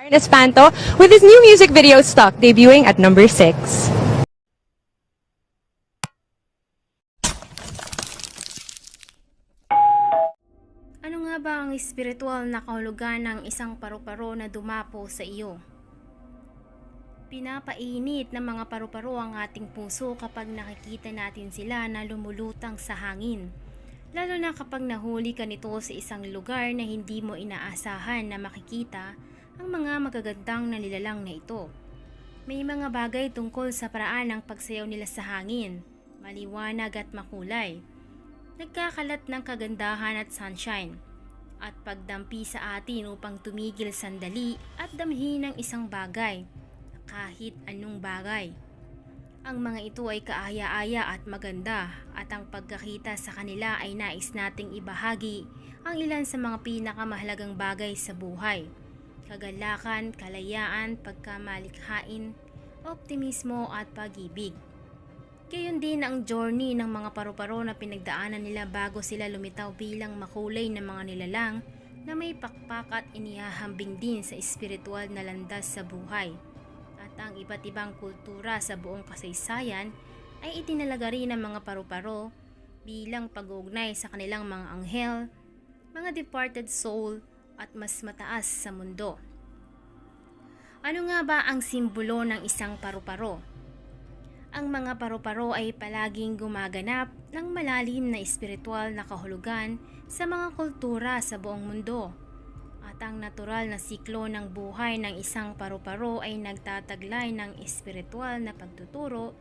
Aaron Espanto with his new music video Stuck debuting at number 6. Ano nga ba ang espiritual na kahulugan ng isang paru-paro na dumapo sa iyo? Pinapainit ng mga paru-paro ang ating puso kapag nakikita natin sila na lumulutang sa hangin. Lalo na kapag nahuli ka nito sa isang lugar na hindi mo inaasahan na makikita ang mga magagandang nalilalang na ito. May mga bagay tungkol sa paraan ng pagsayaw nila sa hangin, maliwanag at makulay. Nagkakalat ng kagandahan at sunshine, at pagdampi sa atin upang tumigil sandali at damhin ang isang bagay, kahit anong bagay. Ang mga ito ay kaaya-aya at maganda, at ang pagkakita sa kanila ay nais nating ibahagi ang ilan sa mga pinakamahalagang bagay sa buhay. Kagalakan, kalayaan, pagkamalikhain, optimismo at pag-ibig. Gayon din ang journey ng mga paru-paro na pinagdaanan nila bago sila lumitaw bilang makulay na mga nilalang na may pakpak at inihahambing din sa espiritual na landas sa buhay. At ang iba't ibang kultura sa buong kasaysayan ay itinalaga rin ng mga paru-paro bilang pag-uugnay sa kanilang mga anghel, mga departed soul at mas mataas sa mundo. Ano nga ba ang simbolo ng isang paru-paro? Ang mga paru-paro ay palaging gumaganap ng malalim na espiritual na kahulugan sa mga kultura sa buong mundo. At ang natural na siklo ng buhay ng isang paru-paro ay nagtataglay ng espiritual na pagtuturo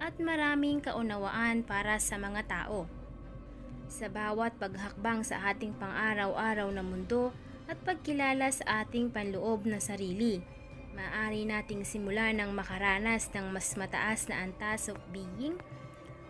at maraming kaunawaan para sa mga tao. Sa bawat paghakbang sa ating pang-araw-araw na mundo at pagkilala sa ating panloob na sarili, maaari nating simulan ng makaranas ng mas mataas na antas of being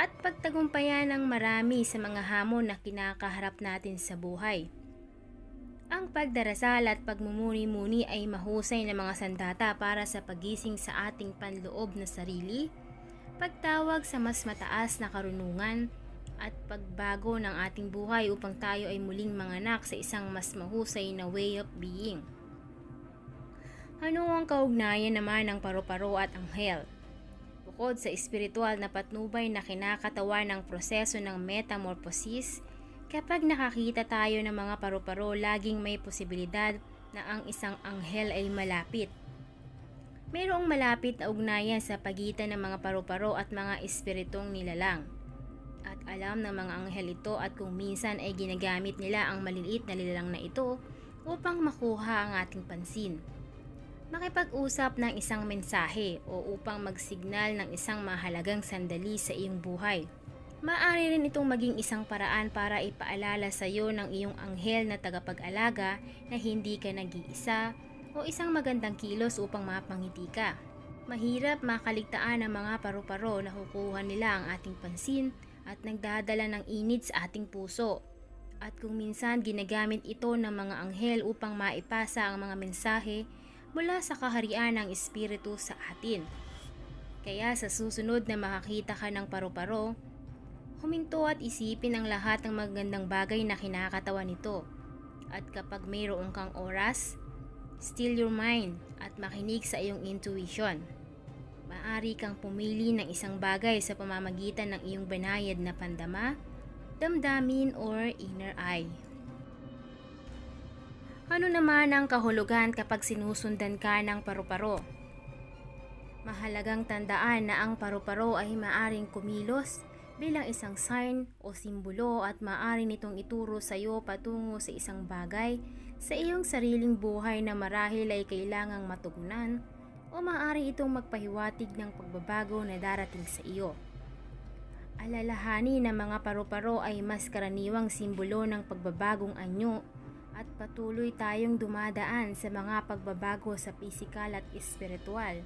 at pagtagumpayan ng marami sa mga hamon na kinakaharap natin sa buhay. Ang pagdarasal at pagmumuni-muni ay mahusay na mga sandata para sa pagising sa ating panloob na sarili, pagtawag sa mas mataas na karunungan, at pagbago ng ating buhay upang tayo ay muling manganak sa isang mas mahusay na way of being. Ano ang kaugnayan naman ng paru-paro at anghel? Bukod sa espiritual na patnubay na kinakatawan ng proseso ng metamorphosis, kapag nakakita tayo ng mga paru-paro, laging may posibilidad na ang isang anghel ay malapit. Mayroong malapit na ugnayan sa pagitan ng mga paru-paro at mga espiritong nilalang. At alam ng mga anghel ito, at kung minsan ay ginagamit nila ang maliliit na nilalang na ito upang makuha ang ating pansin, makipag-usap ng isang mensahe o upang magsignal ng isang mahalagang sandali sa iyong buhay. Maaari rin itong maging isang paraan para ipaalala sa iyo ng iyong anghel na tagapag-alaga na hindi ka nag-iisa, o isang magandang kilos upang mapangiti ka. Mahirap makaligtaan ng mga paru-paro na kukuha nila ang ating pansin at nagdadala ng init sa ating puso. At kung minsan ginagamit ito ng mga anghel upang maipasa ang mga mensahe mula sa kaharian ng espiritu sa atin. Kaya sa susunod na makakita ka ng paru-paro, huminto at isipin ang lahat ng magandang bagay na kinakatawan nito. At kapag mayroon kang oras, still your mind at makinig sa iyong intuition. Maaari kang pumili ng isang bagay sa pamamagitan ng iyong banayad na pandama, damdamin or inner eye. Ano naman ang kahulugan kapag sinusundan ka ng paru-paro? Mahalagang tandaan na ang paru-paro ay maaring kumilos bilang isang sign o simbolo, at maaari nitong ituro sa iyo patungo sa isang bagay sa iyong sariling buhay na marahil ay kailangang matugunan, o maaari itong magpahiwatig ng pagbabago na darating sa iyo. Alalahanin na mga paru-paro ay mas karaniwang simbolo ng pagbabagong anyo, at patuloy tayong dumadaan sa mga pagbabago sa pisikal at espiritual.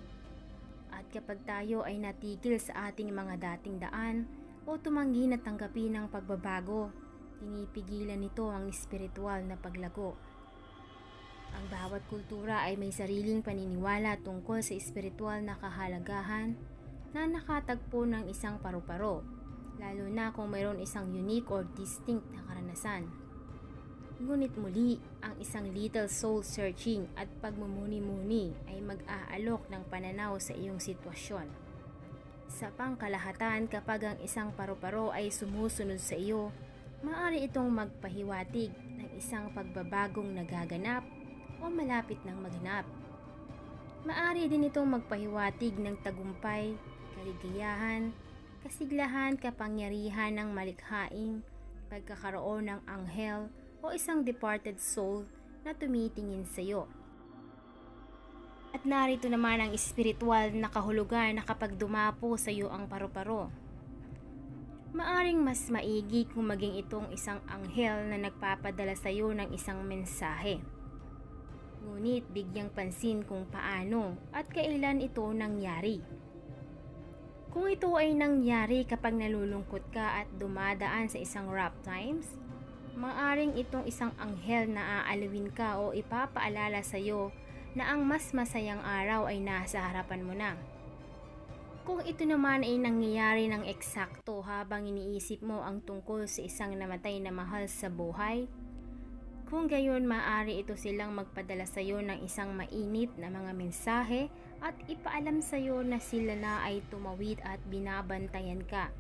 At kapag tayo ay natigil sa ating mga dating daan o tumanggi na tanggapin ang pagbabago, pinipigilan nito ang espiritual na paglago. Ang bawat kultura ay may sariling paniniwala tungkol sa espiritual na kahalagahan na nakatagpo ng isang paru-paro, lalo na kung mayroon isang unique or distinct na karanasan. Ngunit muli, ang isang little soul searching at pagmumuni-muni ay mag-aalok ng pananaw sa iyong sitwasyon. Sa pangkalahatan, kapag ang isang paru-paro ay sumusunod sa iyo, maaari itong magpahiwatig ng isang pagbabagong nagaganap o malapit ng maganap. Maaari din itong magpahiwatig ng tagumpay, kaligayahan, kasiglahan, kapangyarihan ng malikhaing, pagkakaroon ng anghel o isang departed soul na tumitingin sa iyo. At narito naman ang espiritual na kahulugan na kapag dumapo sa iyo ang paru-paro. Maaring mas maigi kung maging itong isang anghel na nagpapadala sa iyo ng isang mensahe. Ngunit bigyang pansin kung paano at kailan ito nangyari. Kung ito ay nangyari kapag nalulungkot ka at dumadaan sa isang rough times, maaring itong isang anghel na aalawin ka o ipapaalala sa iyo na ang mas masayang araw ay nasa harapan mo na. Kung ito naman ay nangyayari ng eksakto habang iniisip mo ang tungkol sa isang namatay na mahal sa buhay, kung gayon maaari ito silang magpadala sa iyo ng isang mainit na mga mensahe at ipaalam sa iyo na sila na ay tumawid at binabantayan ka.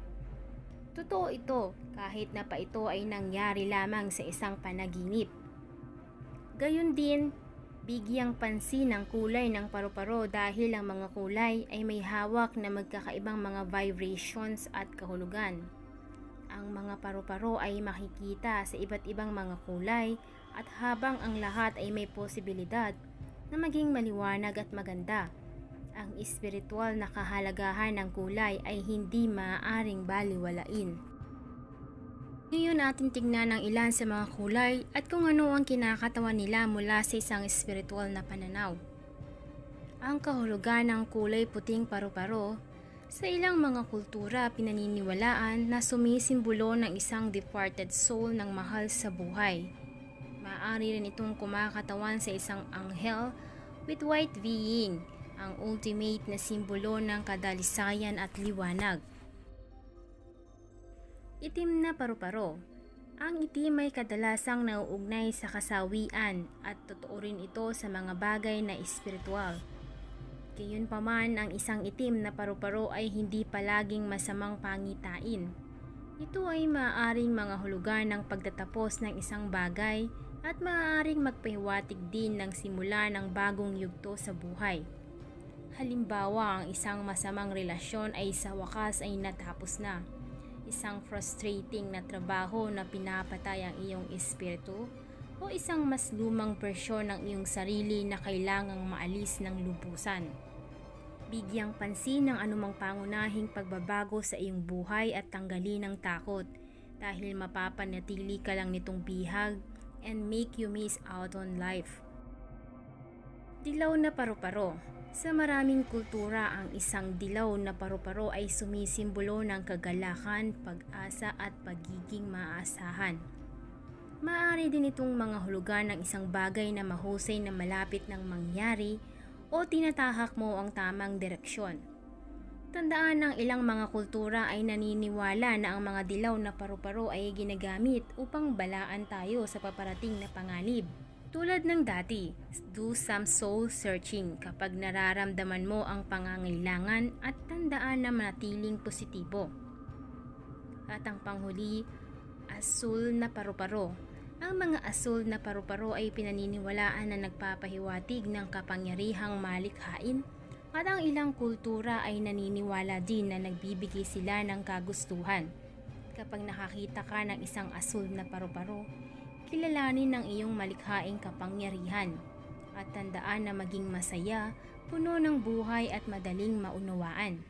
Totoo ito kahit na pa ito ay nangyari lamang sa isang panaginip. Gayon din, bigyang pansin ang kulay ng paru-paro dahil ang mga kulay ay may hawak na magkakaibang mga vibrations at kahulugan. Ang mga paru-paro ay makikita sa iba't ibang mga kulay at habang ang lahat ay may posibilidad na maging maliwanag at maganda, ang espiritual na kahalagahan ng kulay ay hindi maaaring baliwalain. Ngayon atin tignan ang ilan sa mga kulay at kung ano ang kinakatawan nila mula sa isang espiritual na pananaw. Ang kahulugan ng kulay puting paru-paro, sa ilang mga kultura pinaniniwalaan na sumisimbolo ng isang departed soul ng mahal sa buhay. Maaari rin itong kumakatawan sa isang anghel with white being, ang ultimate na simbolo ng kadalisayan at liwanag. Itim na paru-paro. Ang itim ay kadalasang nauugnay sa kasawian at totoo rin ito sa mga bagay na espiritual. Gayunpaman, ang isang itim na paru-paro ay hindi palaging masamang pangitain. Ito ay maaaring mga hulugan ng pagtatapos ng isang bagay at maaaring magpahiwatig din ng simula ng bagong yugto sa buhay. Halimbawa, ang isang masamang relasyon ay sa wakas ay natapos na. Isang frustrating na trabaho na pinapatay ang iyong espiritu o isang mas lumang bersyon ng iyong sarili na kailangang maalis ng lubusan. Bigyang pansin ng anumang pangunahing pagbabago sa iyong buhay at tanggalin ang takot dahil mapapanatili ka lang nitong bihag and make you miss out on life. Dilaw na paru-paro. Sa maraming kultura, ang isang dilaw na paru-paro ay sumisimbolo ng kagalakan, pag-asa at pagiging maaasahan. Maaari din itong mga hulugan ng isang bagay na mahusay na malapit ng mangyari o tinatahak mo ang tamang direksyon. Tandaan ng ilang mga kultura ay naniniwala na ang mga dilaw na paru-paro ay ginagamit upang balaan tayo sa paparating na panganib. Tulad ng dati, do some soul searching kapag nararamdaman mo ang pangangailangan at tandaan na manatiling positibo. At ang panghuli, asul na paru-paro. Ang mga asul na paru-paro ay pinaniniwalaan na nagpapahiwatig ng kapangyarihang malikhain at ang ilang kultura ay naniniwala din na nagbibigay sila ng kagustuhan. Kapag nakakita ka ng isang asul na paru-paro, kilalanin ng iyong malikhaing kapangyarihan at tandaan na maging masaya, puno ng buhay at madaling maunawaan.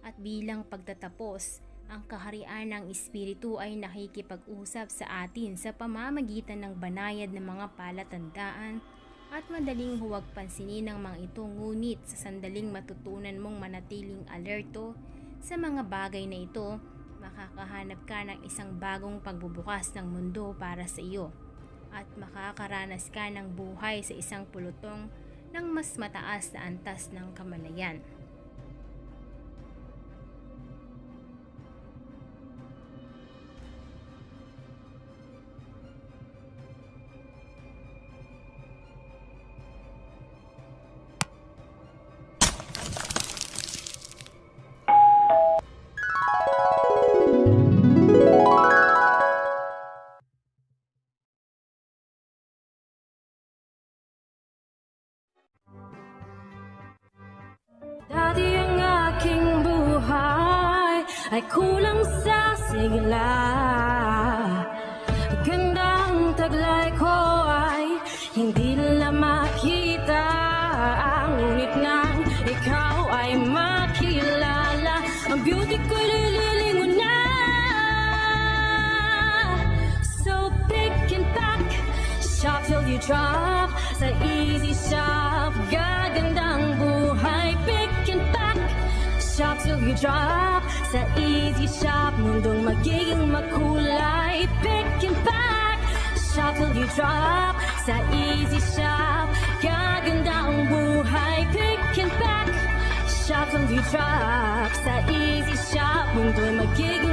At bilang pagtatapos, ang kaharian ng espiritu ay nakikipag-usap sa atin sa pamamagitan ng banayad na mga palatandaan at madaling huwag pansinin ng mga ito, ngunit sa sandaling matutunan mong manatiling alerto sa mga bagay na ito, makakahanap ka ng isang bagong pagbubukas ng mundo para sa iyo at makakaranas ka ng buhay sa isang pulutong ng mas mataas na antas ng kamalayan. ay kulang sa sigla. Gandang taglay ko ay hindi nila makita, ngunit nang ikaw ay makilala, ang beauty ko'y lililingon na. So pick and pack, shop till you drop, sa Easy Shop, gagandang buhay. Pick and pack, shop till you drop, sa Easy Shop, mundong magiging makulay. Pick and pack, shop till you drop, sa Easy Shop, gagandang buhay. Pick and pack, shop till you drop, sa Easy Shop, mundong magiging